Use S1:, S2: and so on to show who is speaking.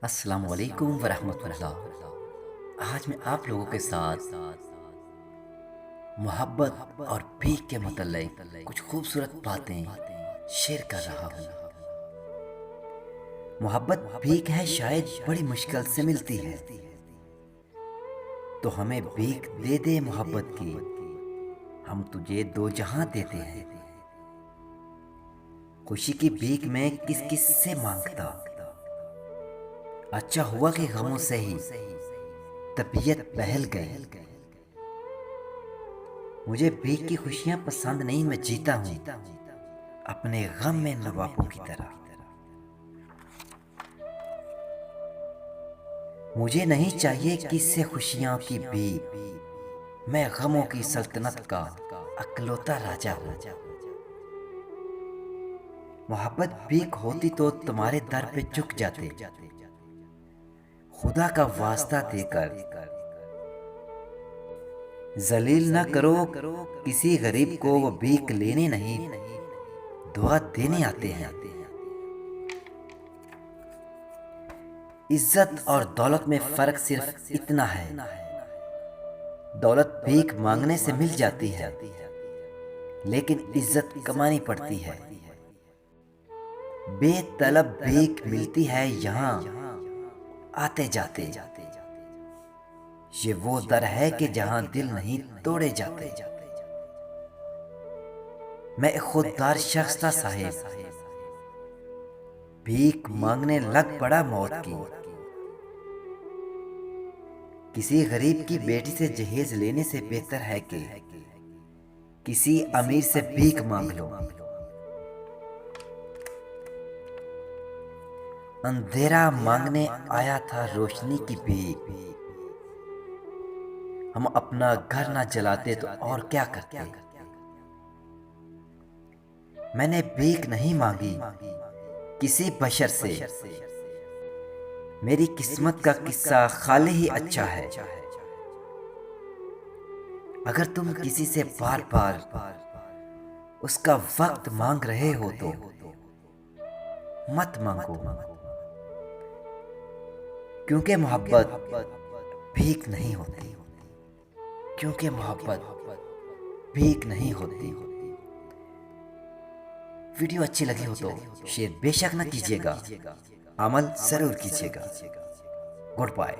S1: अस्सलाम वालेकुम वरहमतुल्लाह। आज मैं आप लोगों के साथ मोहब्बत और भीख के मतलब कुछ खूबसूरत बातें शेयर कर रहा हूँ। मोहब्बत भीख है, शायद बड़ी मुश्किल से मिलती है, तो हमें भीख दे दे मोहब्बत की, हम तुझे दो जहां देते हैं। खुशी की भीख मैं किस किस से मांगता, अच्छा हुआ कि गमों से ही तबीयत बहल गई। मुझे भीख की खुशियां पसंद नहीं, मैं जीता हूँ अपने गम में नवाबों की तरह। मुझे नहीं चाहिए किससे खुशियों की भीख, मैं गमों की सल्तनत का अकलौता राजा हूँ। मोहब्बत भीख होती तो तुम्हारे दर पे झुक जाते, खुदा का वास्ता देकर जलील न करो किसी गरीब को, वो भीख लेने नहीं दुआ देने आते हैं। इज्जत और दौलत में फर्क सिर्फ इतना है, दौलत भीख मांगने से मिल जाती है, लेकिन इज्जत कमानी पड़ती है। बेतलब भीख मिलती है यहाँ आते जाते, ये वो दर है कि जहां दिल नहीं तोड़े जाते। मैं एक खुददार शख्स था साहिब, भीख मांगने लग पड़ा मौत की। किसी गरीब की बेटी से जहेज लेने से बेहतर है कि किसी अमीर से भीख मांग लो। अंधेरा मांगने आया था रोशनी की भीख, हम अपना घर ना जलाते तो और क्या करते। मैंने भीख नहीं मांगी किसी बशर से, मेरी किस्मत का किस्सा खाली ही अच्छा है। अगर तुम किसी से बार बार उसका वक्त मांग रहे हो तो मत मांगो, क्योंकि मोहब्बत भीख नहीं होती, क्योंकि मोहब्बत भीख नहीं होती। वीडियो अच्छी लगी हो तो शेयर बेशक न कीजिएगा, अमल जरूर कीजिएगा। Good bye.